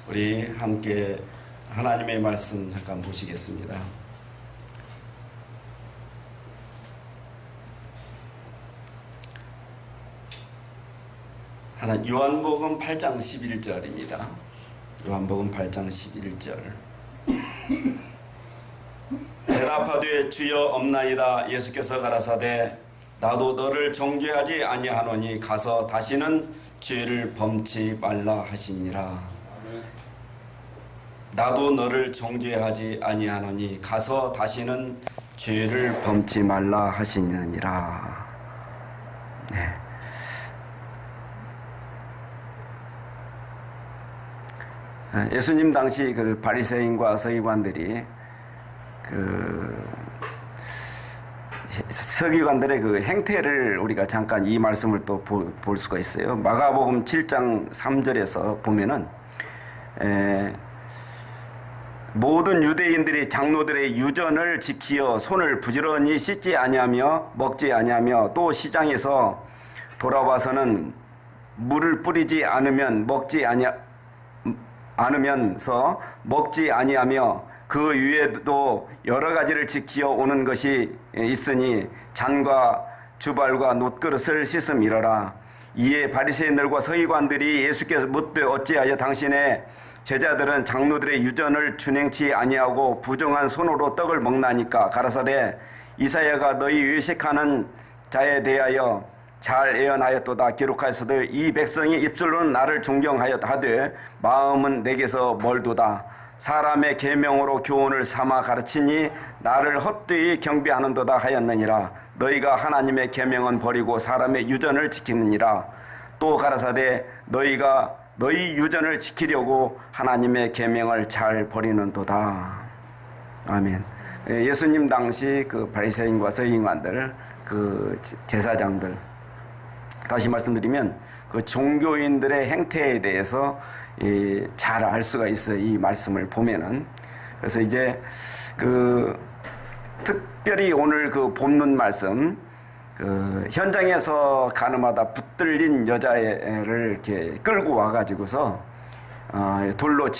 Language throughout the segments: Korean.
우리 함께 하나님의 말씀 잠깐 보시겠습니다. 요한복음 8장 11절입니다. 요한복음 8장 11절. 대답하되 주여 없나이다. 예수께서 가라사대 나도 너를 정죄하지 아니하노니 가서 다시는 죄를 범치 말라 하시니라. 나도 너를 정죄하지 아니하노니 가서 다시는 죄를 범치 말라 하시느니라. 네. 예수님 당시 그 바리새인과 서기관들이 서기관들의 그 행태를 우리가 잠깐 이 말씀을 또 볼 수가 있어요. 마가복음 7장 3절에서 보면은 모든 유대인들이 장로들의 유전을 지키어 손을 부지런히 씻지 아니하며 먹지 아니하며 또 시장에서 돌아와서는 물을 뿌리지 않으면서 먹지 아니하며 그 위에도 여러 가지를 지키어 오는 것이 있으니 잔과 주발과 놋그릇을 씻음이러라. 이에 바리새인들과 서기관들이 예수께서 묻되 어찌하여 당신의 제자들은 장로들의 유전을 준행치 아니하고 부정한 손으로 떡을 먹나니까? 가라사대 이사야가 너희 외식하는 자에 대하여 잘 예언하였도다. 기록하였으되 이 백성이 입술로는 나를 존경하되 마음은 내게서 멀도다. 사람의 계명으로 교훈을 삼아 가르치니 나를 헛되이 경배하는도다 하였느니라. 너희가 하나님의 계명은 버리고 사람의 유전을 지키느니라. 또 가라사대 너희가 너희 유전을 지키려고 하나님의 계명을 잘 버리는도다. 아멘. 예수님 당시 그 바리새인과 서기관들, 그 제사장들, 다시 말씀드리면 그 종교인들의 행태에 대해서 잘 알 수가 있어요. 이 말씀을 보면은. 그래서 이제 그 특별히 오늘 그 본문 말씀, 그 현장에서 가늠하다 붙들린 여자를 이렇게 끌고 와가지고서 돌로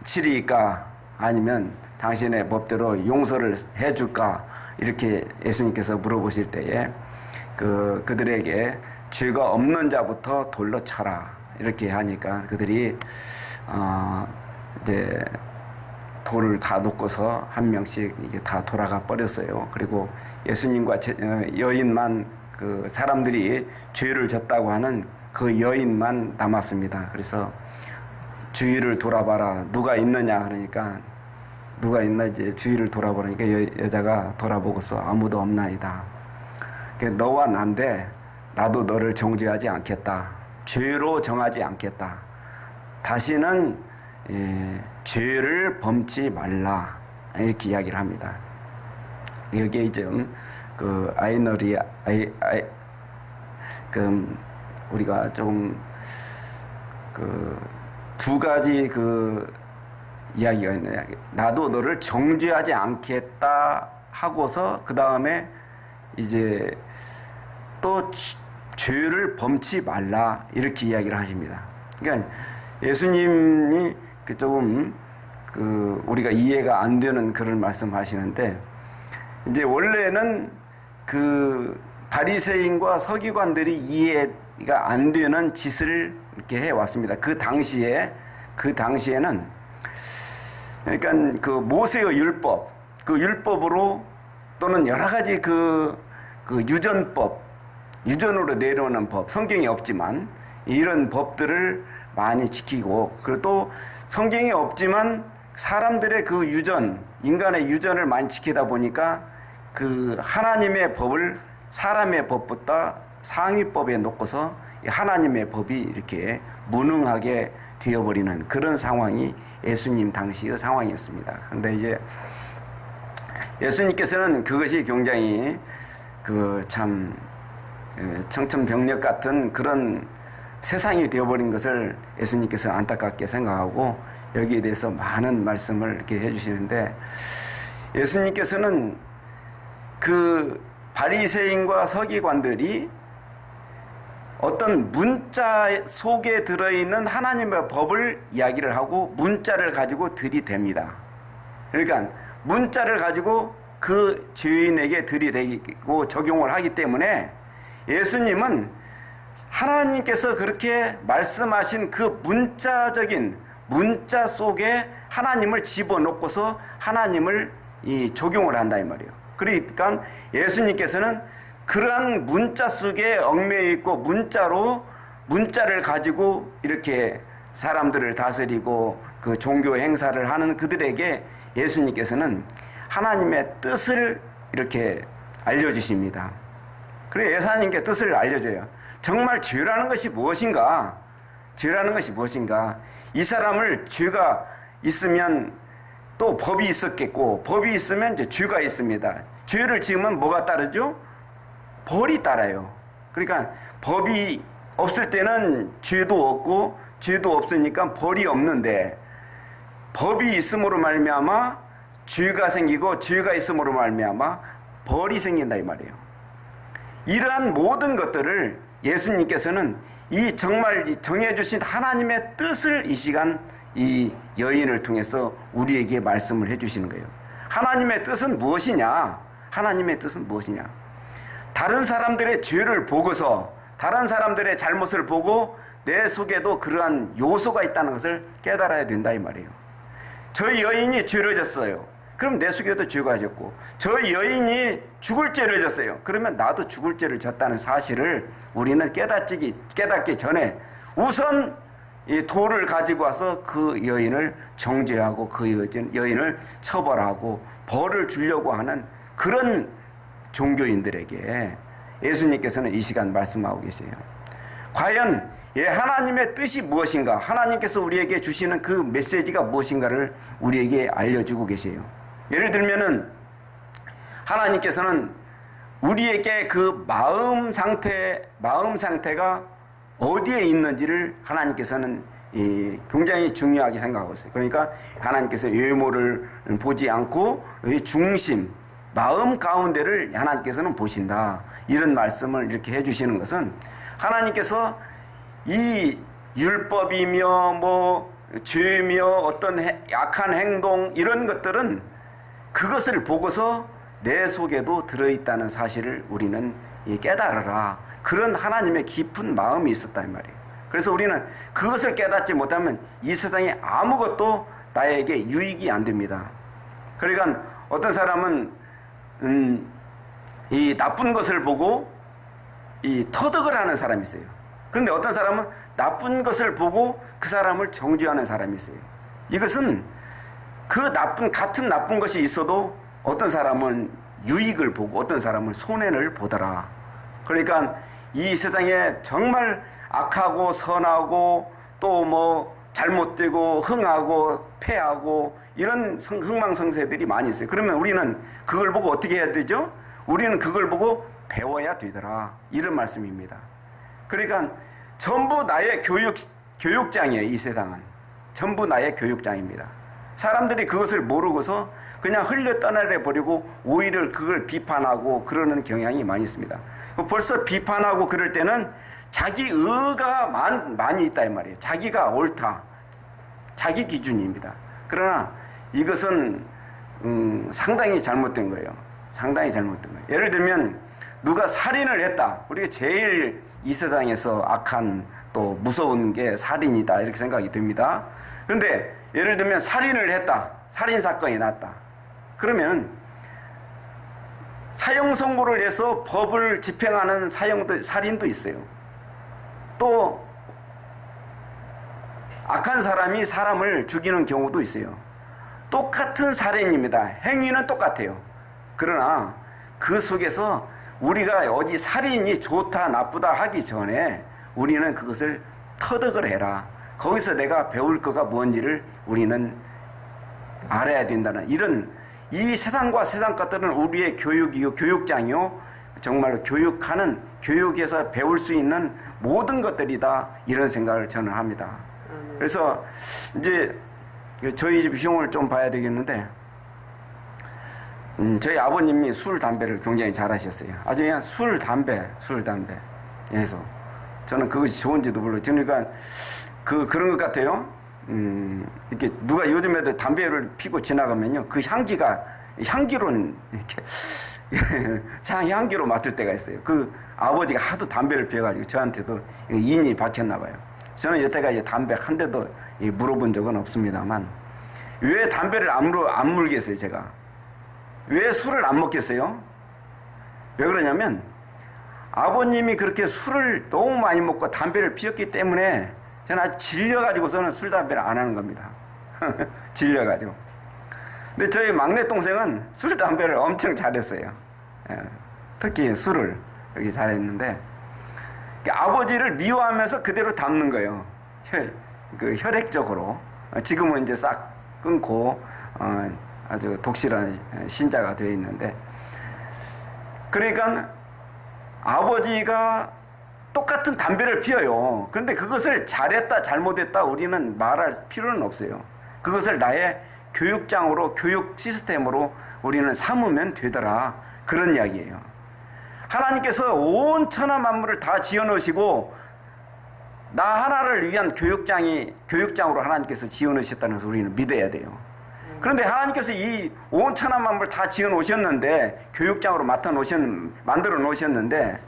치리까 아니면 당신의 법대로 용서를 해줄까 이렇게 예수님께서 물어보실 때에 그들에게 죄가 없는 자부터 돌로 쳐라 이렇게 하니까 그들이 이제 돌을 다 놓고서 한 명씩 이게 다 돌아가 버렸어요. 그리고 예수님과 여인만 그 사람들이 죄를 졌다고 하는 그 여인만 남았습니다. 그래서 주위를 돌아봐라. 누가 있느냐 그러니까 누가 있나 이제 주위를 돌아보니까 여자가 돌아보고서 아무도 없나이다. 너와 난데 나도 너를 정죄하지 않겠다. 죄로 정하지 않겠다. 다시는 죄를 범치 말라 이렇게 이야기를 합니다. 여기에 좀 그 우리가 좀 그 두 가지 그 이야기가 있네요. 나도 너를 정죄하지 않겠다 하고서 그 다음에 이제 또 죄를 범치 말라 이렇게 이야기를 하십니다. 그러니까 예수님이 조금 우리가 이해가 안 되는 그런 말씀하시는데 이제 원래는 그 바리새인과 서기관들이 이해가 안 되는 짓을 이렇게 해 왔습니다. 그 당시에는 그러니까 그 모세의 율법, 그 율법으로 또는 여러 가지 그 유전으로 내려오는 법, 성경이 없지만 이런 법들을 많이 지키고 그리고 또 성경이 없지만 사람들의 그 유전, 인간의 유전을 많이 지키다 보니까 그 하나님의 법을 사람의 법보다 상위법에 놓고서 하나님의 법이 이렇게 무능하게 되어버리는 그런 상황이 예수님 당시의 상황이었습니다. 그런데 이제 예수님께서는 그것이 굉장히 참 청천벽력 같은 그런 세상이 되어버린 것을 예수님께서 안타깝게 생각하고 여기에 대해서 많은 말씀을 이렇게 해주시는데 예수님께서는 그 바리새인과 서기관들이 어떤 문자 속에 들어있는 하나님의 법을 이야기를 하고 문자를 가지고 들이댑니다. 그러니까 문자를 가지고 그 죄인에게 들이대고 적용을 하기 때문에 예수님은 하나님께서 그렇게 말씀하신 그 문자적인 문자 속에 하나님을 집어넣고서 하나님을 적용을 한다 이 말이에요. 그러니까 예수님께서는 그러한 문자 속에 얽매여 있고 문자를 가지고 이렇게 사람들을 다스리고 그 종교 행사를 하는 그들에게 예수님께서는 하나님의 뜻을 이렇게 알려주십니다. 그래 예수님께 뜻을 알려줘요. 정말 죄라는 것이 무엇인가? 죄라는 것이 무엇인가? 이 사람을 죄가 있으면 또 법이 있었겠고 법이 있으면 이제 죄가 있습니다. 죄를 지으면 뭐가 따르죠? 벌이 따라요. 그러니까 법이 없을 때는 죄도 없고 죄도 없으니까 벌이 없는데 법이 있음으로 말미암아 죄가 생기고 죄가 있음으로 말미암아 벌이 생긴다 이 말이에요. 이러한 모든 것들을 예수님께서는 이 정말 정해주신 하나님의 뜻을 이 시간 이 여인을 통해서 우리에게 말씀을 해주시는 거예요. 하나님의 뜻은 무엇이냐? 하나님의 뜻은 무엇이냐? 다른 사람들의 죄를 보고서 다른 사람들의 잘못을 보고 내 속에도 그러한 요소가 있다는 것을 깨달아야 된다 이 말이에요. 저 여인이 죄를 졌어요. 그럼 내 속에도 죄가 졌고 저 여인이 죽을 죄를 졌어요. 그러면 나도 죽을 죄를 졌다는 사실을 우리는 깨닫기 전에 우선 이 돌을 가지고 와서 그 여인을 정죄하고 그 여인을 처벌하고 벌을 주려고 하는 그런 종교인들에게 예수님께서는 이 시간 말씀하고 계세요. 과연 하나님의 뜻이 무엇인가? 하나님께서 우리에게 주시는 그 메시지가 무엇인가를 우리에게 알려주고 계세요. 예를 들면은 하나님께서는 우리에게 그 마음 상태가 어디에 있는지를 하나님께서는 굉장히 중요하게 생각하고 있어요. 그러니까 하나님께서 외모를 보지 않고 중심, 마음 가운데를 하나님께서는 보신다. 이런 말씀을 이렇게 해주시는 것은 하나님께서 이 율법이며 죄며 어떤 약한 행동 이런 것들은 그것을 보고서 내 속에도 들어있다는 사실을 우리는 깨달으라. 그런 하나님의 깊은 마음이 있었다 이 말이에요. 그래서 우리는 그것을 깨닫지 못하면 이 세상에 아무것도 나에게 유익이 안 됩니다. 그러니까 어떤 사람은 이 나쁜 것을 보고 이 터득을 하는 사람이 있어요. 그런데 어떤 사람은 나쁜 것을 보고 그 사람을 정죄하는 사람이 있어요. 이것은 그 같은 나쁜 것이 있어도 어떤 사람은 유익을 보고 어떤 사람은 손해를 보더라. 그러니까 이 세상에 정말 악하고 선하고 또 잘못되고 흥하고 패하고 이런 흥망성쇠들이 많이 있어요. 그러면 우리는 그걸 보고 어떻게 해야 되죠? 우리는 그걸 보고 배워야 되더라. 이런 말씀입니다. 그러니까 전부 나의 교육장이에요. 이 세상은 전부 나의 교육장입니다. 사람들이 그것을 모르고서 그냥 흘려 떠나려 버리고 오히려 그걸 비판하고 그러는 경향이 많이 있습니다. 벌써 비판하고 그럴 때는 자기 의가 많이 있다 이 말이에요. 자기가 옳다. 자기 기준입니다. 그러나 이것은 상당히 잘못된 거예요. 상당히 잘못된 거예요. 예를 들면 누가 살인을 했다. 우리가 제일 이 세상에서 악한 또 무서운 게 살인이다 이렇게 생각이 듭니다. 그런데 예를 들면 살인을 했다. 살인사건이 났다. 그러면 사형 선고를 해서 법을 집행하는 살인도 있어요. 또 악한 사람이 사람을 죽이는 경우도 있어요. 똑같은 살인입니다. 행위는 똑같아요. 그러나 그 속에서 우리가 어디 살인이 좋다 나쁘다 하기 전에 우리는 그것을 터득을 해라. 거기서 내가 배울 거가 뭔지를 우리는 알아야 된다는 이런 이 세상과 세상 것들은 우리의 교육이요 교육장이요 정말로 교육에서 배울 수 있는 모든 것들이다 이런 생각을 저는 합니다. 그래서 이제 저희 집 흉을 좀 봐야 되겠는데 저희 아버님이 술 담배를 굉장히 잘하셨어요. 아주 그냥 술 담배 해서 저는 그것이 좋은지도 몰라요. 그러니까 그런 것 같아요. 이렇게 누가 요즘 애들 담배를 피고 지나가면요, 그 향기로는 이렇게 향기로 맡을 때가 있어요. 그 아버지가 하도 담배를 피워가지고 저한테도 인이 박혔나 봐요. 저는 여태까지 담배 한 대도 물어본 적은 없습니다만, 왜 담배를 안 물겠어요, 제가? 왜 술을 안 먹겠어요? 왜 그러냐면, 아버님이 그렇게 술을 너무 많이 먹고 담배를 피웠기 때문에 저는 아주 질려가지고서는 술, 담배를 안 하는 겁니다. 질려가지고. 근데 저희 막내 동생은 술, 담배를 엄청 잘했어요. 특히 술을 이렇게 잘했는데, 아버지를 미워하면서 그대로 담는 거예요. 혈액적으로. 지금은 이제 싹 끊고 아주 독실한 신자가 되어 있는데, 그러니까 아버지가 똑같은 담배를 피워요. 그런데 그것을 잘했다 잘못했다 우리는 말할 필요는 없어요. 그것을 나의 교육장으로, 교육 시스템으로 우리는 삼으면 되더라, 그런 이야기예요. 하나님께서 온 천하 만물을 다 지어 놓으시고 나 하나를 위한 교육장으로 하나님께서 지어 놓으셨다는 것을 우리는 믿어야 돼요. 그런데 하나님께서 이 온 천하 만물 다 지어 놓으셨는데, 교육장으로 만들어 놓으셨는데,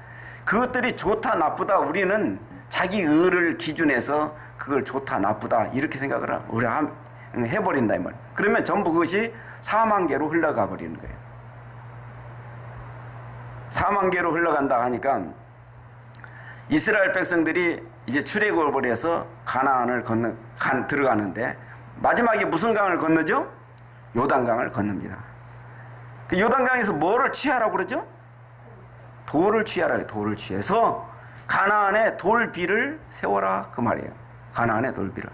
그것들이 좋다 나쁘다 우리는 자기 의를 기준해서 그걸 좋다 나쁘다 이렇게 생각을 해버린다 이 말. 그러면 전부 그것이 사망계로 흘러가 버리는 거예요. 사망계로 흘러간다 하니까 이스라엘 백성들이 이제 출애굽을 해서 가나안을 들어가는데, 마지막에 무슨 강을 건너죠? 요단강을 건넙니다. 그 요단강에서 뭐를 취하라고 그러죠? 돌을 취하라. 돌을 취해서 가나안에 돌비를 세워라, 그 말이에요. 가나안에 돌비를.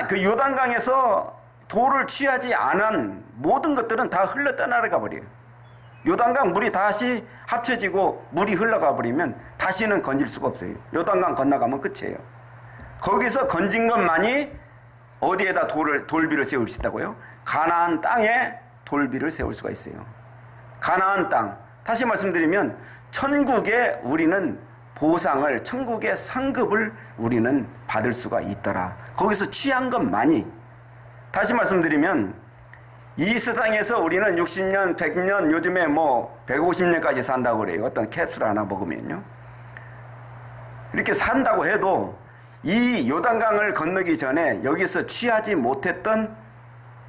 그 요단강에서 돌을 취하지 않은 모든 것들은 다 흘러 떠나가 버려요. 요단강 물이 다시 합쳐지고 물이 흘러가 버리면 다시는 건질 수가 없어요. 요단강 건너가면 끝이에요. 거기서 건진 것만이 어디에다 돌비를 세울 수 있다고요? 가나안 땅에 돌비를 세울 수가 있어요. 가나안 땅. 다시 말씀드리면 천국에 우리는 보상을, 천국의 상급을 우리는 받을 수가 있더라. 거기서 취한 것만이. 다시 말씀드리면 이 세상에서 우리는 60년, 100년, 요즘에 150년까지 산다고 그래요. 어떤 캡슐 하나 먹으면요. 이렇게 산다고 해도 이 요단강을 건너기 전에 여기서 취하지 못했던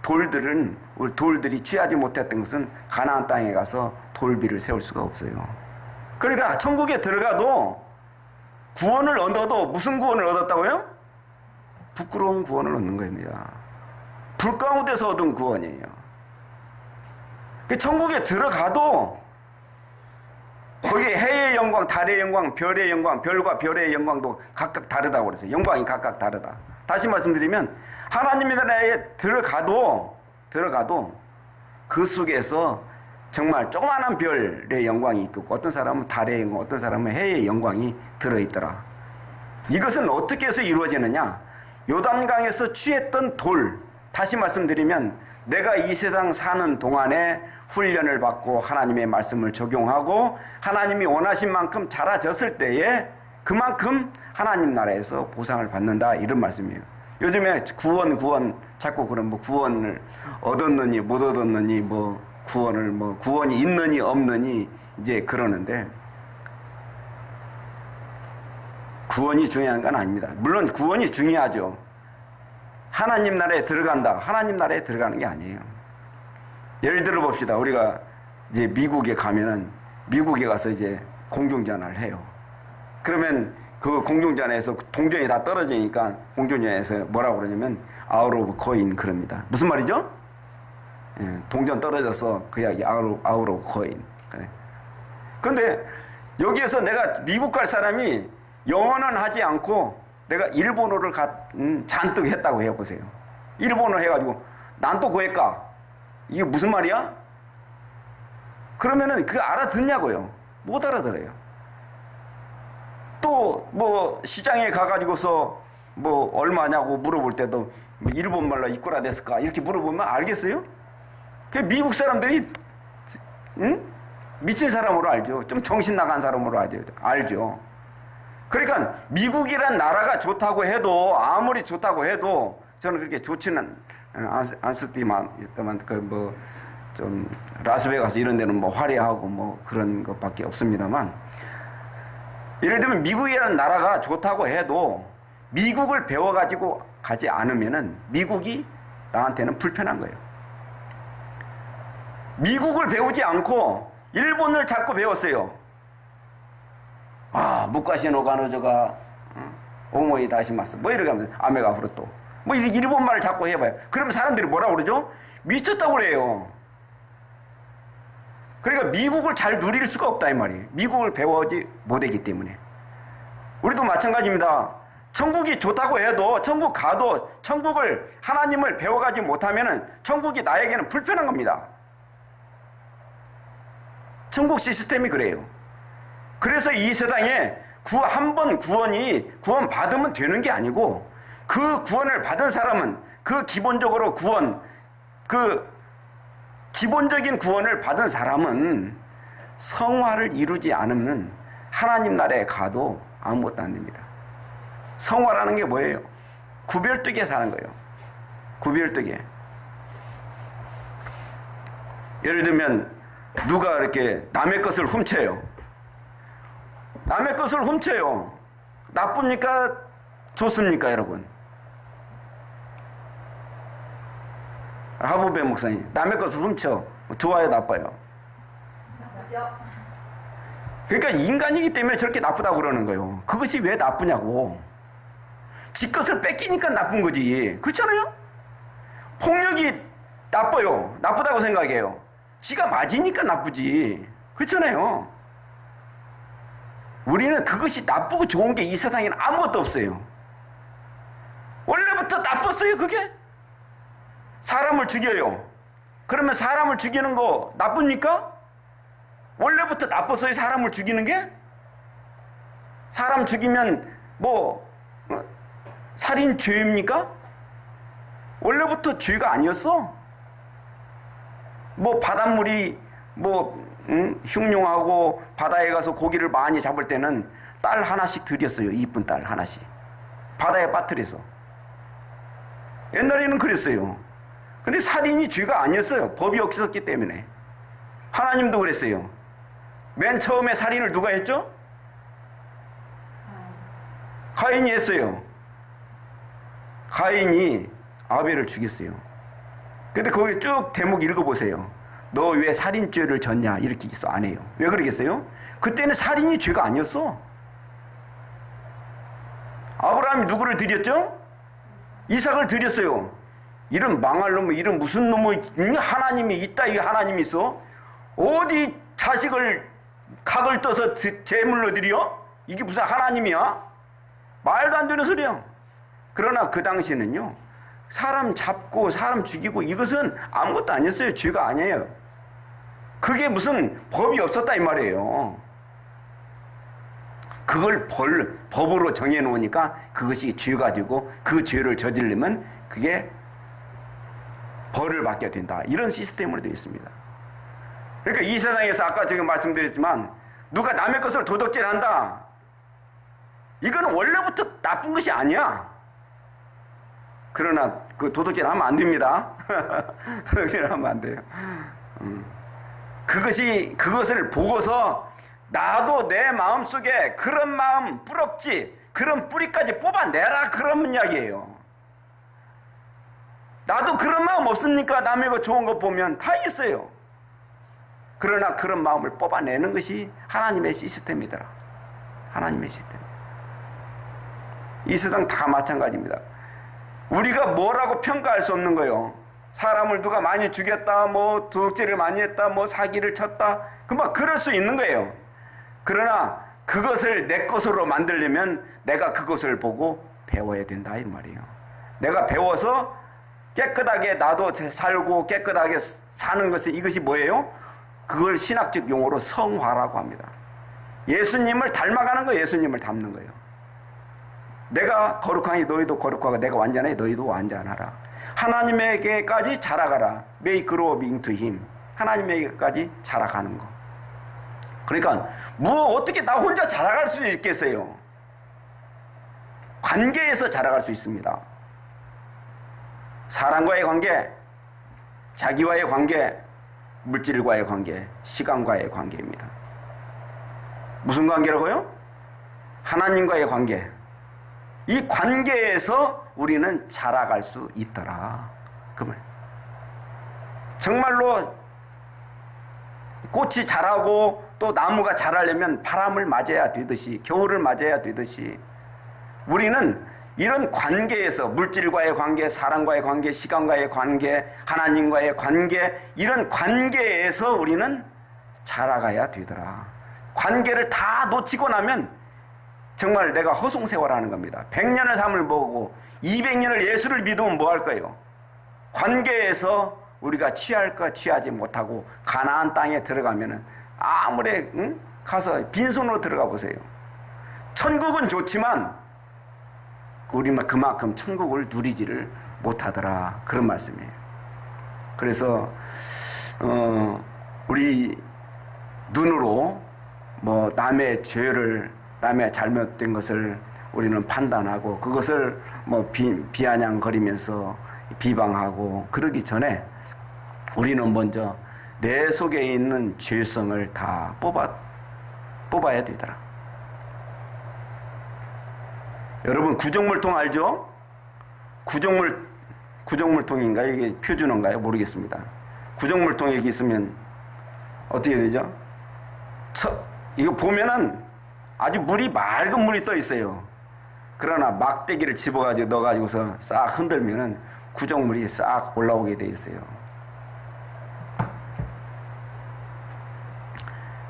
돌들이 취하지 못했던 것은 가나안 땅에 가서 돌비를 세울 수가 없어요. 그러니까 천국에 들어가도 구원을 얻어도 무슨 구원을 얻었다고요? 부끄러운 구원을 얻는 겁니다. 불 가운데서 얻은 구원이에요. 천국에 들어가도 거기 해의 영광, 달의 영광, 별의 영광, 별과 별의 영광도 각각 다르다고 그랬어요. 영광이 각각 다르다. 다시 말씀드리면 하나님의 나라에 들어가도 그 속에서 정말 조그마한 별의 영광이 있고, 어떤 사람은 달의 영광, 어떤 사람은 해의 영광이 들어있더라. 이것은 어떻게 해서 이루어지느냐? 요단강에서 취했던 돌, 다시 말씀드리면 내가 이 세상 사는 동안에 훈련을 받고 하나님의 말씀을 적용하고 하나님이 원하신 만큼 자라졌을 때에 그만큼 하나님 나라에서 보상을 받는다, 이런 말씀이에요. 요즘에 구원 자꾸 그런 구원을 얻었느니 못 얻었느니 구원이 있느니 없느니 이제 그러는데, 구원이 중요한 건 아닙니다. 물론 구원이 중요하죠. 하나님 나라에 들어간다. 하나님 나라에 들어가는 게 아니에요. 예를 들어 봅시다. 우리가 이제 미국에 가면은 미국에 가서 이제 공중전화를 해요. 그러면 그 공중전화에서 동전이 다 떨어지니까 공중전화에서 뭐라고 그러냐면 out of coin 그럽니다. 무슨 말이죠? 동전 떨어져서 그 이야기 out of coin. 그런데 여기에서 내가 미국 갈 사람이 영어는 하지 않고 내가 일본어를 잔뜩 했다고 해보세요. 일본어 해가지고 난 또 고할까? 이게 무슨 말이야? 그러면은 그거 알아듣냐고요? 못 알아들어요. 또 시장에 가가지고서 얼마냐고 물어볼 때도 일본말로 이꾸라 데스까 이렇게 물어보면 알겠어요? 그 미국 사람들이 미친 사람으로 알죠. 좀 정신 나간 사람으로 알죠. 그러니까 미국이란 나라가 좋다고 해도, 아무리 좋다고 해도 저는 그렇게 좋지는 않습니다만, 좀 라스베가스 이런 데는 뭐 화려하고 뭐 그런 것밖에 없습니다만, 예를 들면 미국이라는 나라가 좋다고 해도 미국을 배워가지고 가지 않으면은 미국이 나한테는 불편한 거예요. 미국을 배우지 않고 일본을 자꾸 배웠어요. 무카시노 가노조가 오모이 다시마스 뭐 이렇게 하면서 아메가 후르토 뭐 일본말을 자꾸 해봐요. 그러면 사람들이 뭐라고 그러죠? 미쳤다고 그래요. 그러니까 미국을 잘 누릴 수가 없다 이 말이에요. 미국을 배워지 못하기 때문에. 우리도 마찬가지입니다. 천국이 좋다고 해도 천국 가도 천국을 하나님을 배워가지 못하면은 천국이 나에게는 불편한 겁니다. 천국 시스템이 그래요. 그래서 이 세상에 한 번 구원 받으면 되는 게 아니고, 그 구원을 받은 사람은 그 기본적으로 기본적인 구원을 받은 사람은 성화를 이루지 않으면 하나님 나라에 가도 아무것도 안 됩니다. 성화라는 게 뭐예요? 구별되게 사는 거예요. 구별되게. 예를 들면 누가 이렇게 남의 것을 훔쳐요. 남의 것을 훔쳐요. 나쁩니까? 좋습니까, 여러분? 하부배 목사님, 남의 것을 훔쳐. 좋아요, 나빠요? 나쁘죠. 그러니까 인간이기 때문에 저렇게 나쁘다고 그러는 거예요. 그것이 왜 나쁘냐고. 지 것을 뺏기니까 나쁜 거지. 그렇잖아요? 폭력이 나빠요. 나쁘다고 생각해요. 지가 맞으니까 나쁘지. 그렇잖아요? 우리는 그것이 나쁘고 좋은 게 이 세상에는 아무것도 없어요. 원래부터 나빴어요, 그게? 사람을 죽여요. 그러면 사람을 죽이는 거 나쁩니까? 원래부터 나빴어요, 사람을 죽이는 게? 사람 죽이면 살인 죄입니까? 원래부터 죄가 아니었어. 바닷물이 흉흉하고 바다에 가서 고기를 많이 잡을 때는 딸 하나씩 드렸어요. 이쁜 딸 하나씩. 바다에 빠뜨려서. 옛날에는 그랬어요. 근데 살인이 죄가 아니었어요. 법이 없었기 때문에. 하나님도 그랬어요. 맨 처음에 살인을 누가 했죠? 가인이 했어요. 가인이 아벨을 죽였어요. 근데 거기 쭉 대목 읽어보세요. 너 왜 살인죄를 졌냐? 이렇게 있어. 안 해요. 왜 그러겠어요? 그때는 살인이 죄가 아니었어. 아브라함이 누구를 드렸죠? 이삭을 드렸어요. 이런 망할 놈의, 이런 무슨 놈의 하나님이 있다, 이 하나님이 있어? 어디 자식을 각을 떠서 제물로 드려? 이게 무슨 하나님이야? 말도 안 되는 소리야. 그러나 그 당시에는요, 사람 잡고 사람 죽이고 이것은 아무것도 아니었어요. 죄가 아니에요. 그게 무슨 법이 없었다 이 말이에요. 그걸 법으로 정해놓으니까 그것이 죄가 되고, 그 죄를 저지르면 그게 벌을 받게 된다. 이런 시스템으로 되어 있습니다. 그러니까 이 세상에서 아까 제가 말씀드렸지만 누가 남의 것을 도둑질한다. 이거는 원래부터 나쁜 것이 아니야. 그러나 그 도둑질하면 안 됩니다. 도둑질하면 안 돼요. 그것을 보고서 나도 내 마음속에 그런 마음, 뿌럭지, 그런 뿌리까지 뽑아내라, 그런 이야기예요. 나도 그런 마음 없습니까? 남의 거 좋은 거 보면 다 있어요. 그러나 그런 마음을 뽑아내는 것이 하나님의 시스템이더라. 하나님의 시스템. 이 세상 다 마찬가지입니다. 우리가 뭐라고 평가할 수 없는 거예요. 사람을 누가 많이 죽였다, 도둑질을 많이 했다, 사기를 쳤다, 그럴 수 있는 거예요. 그러나 그것을 내 것으로 만들려면 내가 그것을 보고 배워야 된다 이 말이에요. 내가 배워서 깨끗하게 나도 살고 깨끗하게 사는 것이, 이것이 뭐예요? 그걸 신학적 용어로 성화라고 합니다. 예수님을 닮아가는 거예요. 예수님을 닮는 거예요. 내가 거룩하니 너희도 거룩하고, 내가 완전하니 너희도 완전하라. 하나님에게까지 자라가라. May grow into him. 하나님에게까지 자라가는 거. 그러니까 어떻게 나 혼자 자라갈 수 있겠어요? 관계에서 자라갈 수 있습니다. 사람과의 관계, 자기와의 관계, 물질과의 관계, 시간과의 관계입니다. 무슨 관계라고요? 하나님과의 관계. 이 관계에서 우리는 자라갈 수 있더라. 그 말. 정말로 꽃이 자라고 또 나무가 자라려면 바람을 맞아야 되듯이, 겨울을 맞아야 되듯이, 우리는 이런 관계에서, 물질과의 관계, 사람과의 관계, 시간과의 관계, 하나님과의 관계, 이런 관계에서 우리는 자라가야 되더라. 관계를 다 놓치고 나면 정말 내가 허송세월하는 겁니다. 100년을 삶을 먹고 200년을 예수를 믿으면 뭐 할 거예요? 관계에서 우리가 취할 거 취하지 못하고 가나안 땅에 들어가면은 아무리 가서 빈손으로 들어가 보세요. 천국은 좋지만 우리만 그만큼 천국을 누리지를 못하더라. 그런 말씀이에요. 그래서 우리 눈으로 뭐 남의 죄를, 남의 잘못된 것을 우리는 판단하고 그것을 뭐 비아냥거리면서 비방하고 그러기 전에 우리는 먼저 내 속에 있는 죄성을 다 뽑아야 되더라. 여러분 구정물통 알죠? 구정물통인가요? 이게 표준어인가요? 모르겠습니다. 구정물통 여기 있으면 어떻게 되죠? 이거 보면은 아주 물이 맑은 물이 떠 있어요. 그러나 막대기를 집어가지고 넣어가지고서 싹 흔들면은 구정물이 싹 올라오게 돼 있어요.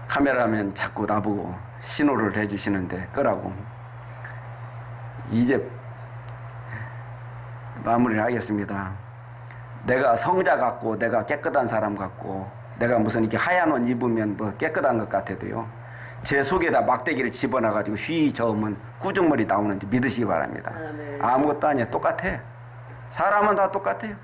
카메라맨 자꾸 나보고 신호를 해주시는데 끄라고. 이제 마무리를 하겠습니다. 내가 성자 같고 내가 깨끗한 사람 같고 내가 무슨 이렇게 하얀 옷 입으면 뭐 깨끗한 것 같아도요, 제 속에다 막대기를 집어넣어가지고 휘 저으면 구정물이 나오는지 믿으시기 바랍니다. 네. 아무것도 아니에요. 똑같아. 사람은 다 똑같아요.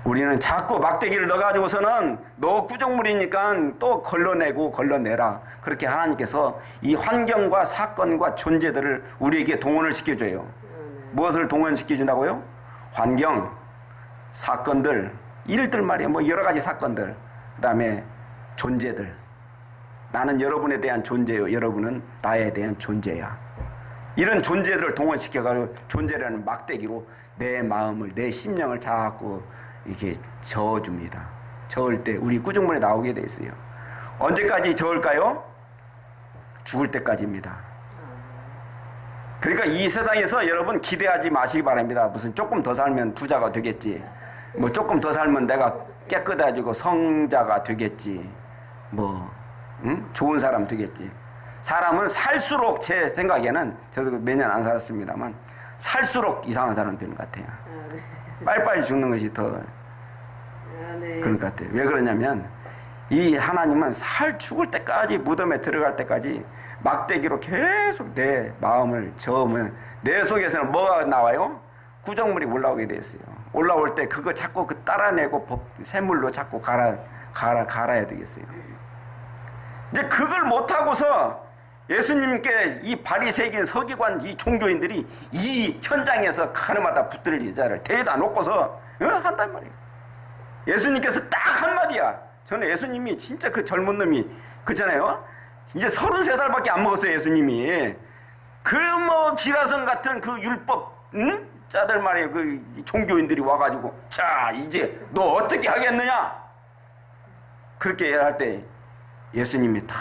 우리는 자꾸 막대기를 넣어가지고서는 너 구정물이니까 또 걸러내고 걸러내라. 그렇게 하나님께서 이 환경과 사건과 존재들을 우리에게 동원을 시켜줘요. 무엇을 동원시켜준다고요? 환경, 사건들, 일들 말이에요. 뭐 여러 가지 사건들. 그 다음에 존재들. 나는 여러분에 대한 존재요. 여러분은 나에 대한 존재야. 이런 존재들을 동원시켜가지고 존재라는 막대기로 내 마음을, 내 심령을 자꾸 이렇게 저어줍니다. 저을 때 우리 구정물에 나오게 돼 있어요. 언제까지 저을까요? 죽을 때까지입니다. 그러니까 이 세상에서 여러분 기대하지 마시기 바랍니다. 무슨 조금 더 살면 부자가 되겠지, 뭐 조금 더 살면 내가 깨끗해지고 성자가 되겠지, 뭐 좋은 사람 되겠지. 사람은 살수록, 제 생각에는, 저도 몇 년 안 살았습니다만, 살수록 이상한 사람 되는 것 같아요. 빨리빨리 죽는 것이 더 그런 것 같아요. 왜 그러냐면 이 하나님은 죽을 때까지, 무덤에 들어갈 때까지 막대기로 계속 내 마음을 저으면 내 속에서는 뭐가 나와요? 구정물이 올라오게 돼 있어요. 올라올 때 그거 자꾸 따라내고 샘물로 자꾸 갈아야 되겠어요. 이제 그걸 못하고서 예수님께 이 바리새인, 서기관, 이 종교인들이 이 현장에서 하나마다 붙들 여자를 데려다 놓고서 한단 말이에요. 예수님께서 딱 한마디야. 저는 예수님이 진짜 그 젊은 놈이 그잖아요. 이제 33살밖에 안 먹었어요. 예수님이 그 뭐 기라성 같은 그 율법 짜들 말이에요. 그 종교인들이 와가지고 자 이제 너 어떻게 하겠느냐 그렇게 할 때 예수님이 다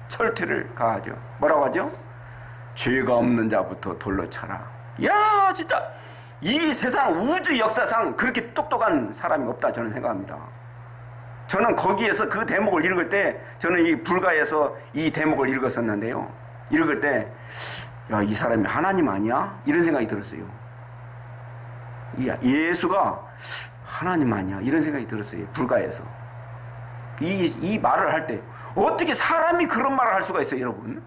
철퇴를 가하죠. 뭐라고 하죠? 죄가 없는 자부터 돌로 쳐라. 야 진짜 이 세상 우주 역사상 그렇게 똑똑한 사람이 없다 저는 생각합니다. 저는 거기에서 그 대목을 읽을 때, 저는 이 불가에서 이 대목을 읽었었는데요, 읽을 때 야, 이 사람이 하나님 아니야? 이런 생각이 들었어요. 예수가 하나님 아니야? 이런 생각이 들었어요. 불가에서 이 말을 할 때 어떻게 사람이 그런 말을 할 수가 있어요, 여러분?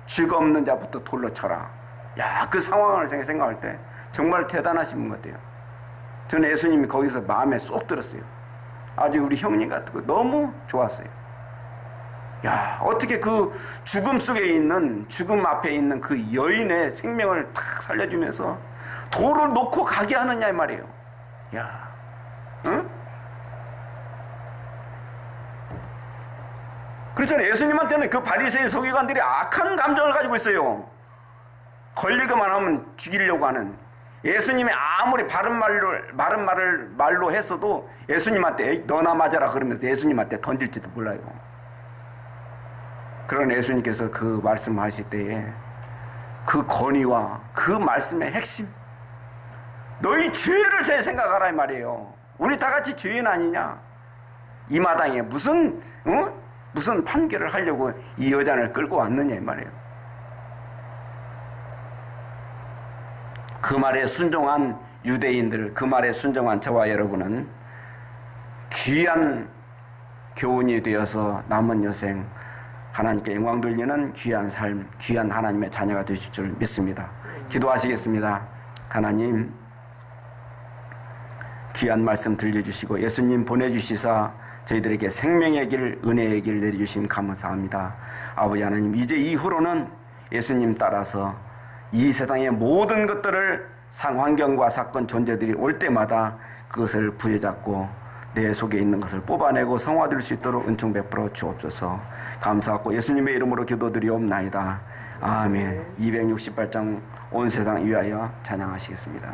죄가 없는 자부터 돌로 쳐라. 야, 그 상황을 생각할 때 정말 대단하신 분 같아요. 저는 예수님이 거기서 마음에 쏙 들었어요. 아주 우리 형님 같은 거 너무 좋았어요. 야, 어떻게 그 죽음 속에 있는, 죽음 앞에 있는 그 여인의 생명을 탁 살려주면서 돌을 놓고 가게 하느냐 이 말이에요. 야, 응? 그렇잖아요. 예수님한테는 그 바리새인 서기관들이 악한 감정을 가지고 있어요. 걸리기만 하면 죽이려고 하는. 예수님이 아무리 바른 말로 했어도 예수님한테 에이, 너나 맞아라 그러면서 예수님한테 던질지도 몰라요. 그런 예수님께서 그 말씀하실 때에 그 권위와 그 말씀의 핵심, 너희 죄를 제 생각하라 이 말이에요. 우리 다 같이 죄인 아니냐? 이 마당에 무슨 판결을 하려고 이 여잔을 끌고 왔느냐 이 말이에요. 그 말에 순종한 유대인들, 그 말에 순종한 저와 여러분은 귀한 교훈이 되어서 남은 여생 하나님께 영광 돌리는 귀한 삶, 귀한 하나님의 자녀가 되실 줄 믿습니다. 기도하시겠습니다. 하나님, 귀한 말씀 들려주시고 예수님 보내주시사 저희들에게 생명의 길, 은혜의 길 내려주심 감사합니다. 아버지 하나님, 이제 이후로는 예수님 따라서 이 세상의 모든 것들을 상환경과 사건 존재들이 올 때마다 그것을 부여잡고 내 속에 있는 것을 뽑아내고 성화될 수 있도록 은총 베풀어 주옵소서. 감사하고 예수님의 이름으로 기도드리옵나이다. 아멘. 268장 온 세상 위하여 찬양하시겠습니다.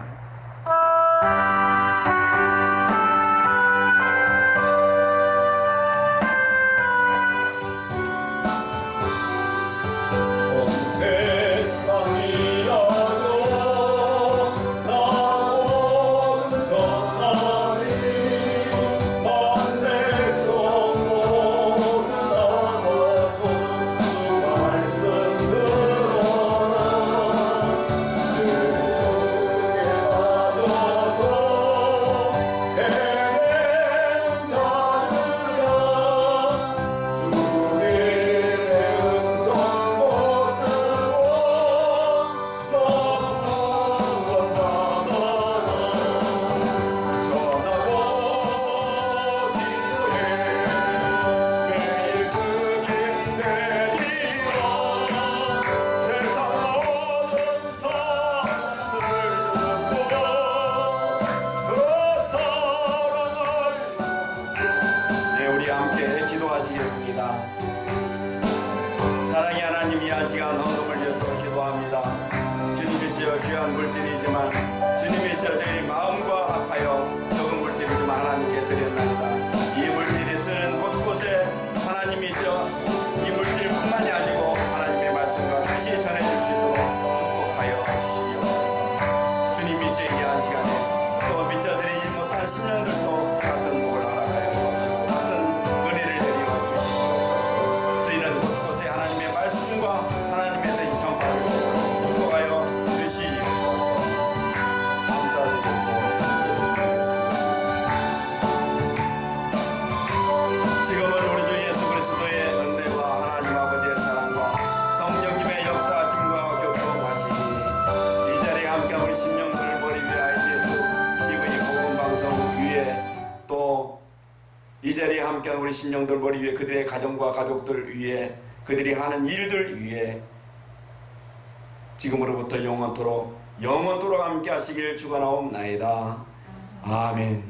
사랑의 하나님, 이 한 시간 헌금을 위해서 기도합니다. 주님이시여 귀한 물질이지만 주님이시여 저희 마음과 합하여 적은 물질이지만 하나님께 드렸나이다. 이 물질이 쓰는 곳곳에 하나님이시여 이 물질뿐만이 아니고 하나님의 말씀과 다시 전해질 수 있도록 축복하여 주시옵소서. 주님이시여 이 한 시간에 또 미쳐드리지 못한 10년들도 같은 복을 허락하여 주옵시고 같은 은혜를 내려 주시옵소서. 쓰이는 곳곳에 하나님의 말씀과 하나님의 뜻이 전파될 수 있도록 축복하여 주시옵소서. 감사드리고 예수님을 지금은 우리 주 예수 그리스도의 은혜와 하나님 아버지의 사랑과 성령님의 역사하심과 교통하시니 이 자리에 함께 우리 심령들을 머리 위에 IBS TV 복음방송 위에 또 이 자리에 함께 우리 심령들 머리 위에 그들의 가정과 가족들 위에 그들이 하는 일들 위에 지금으로부터 영원토록 함께 하시길 축원하옵나이다. 아멘.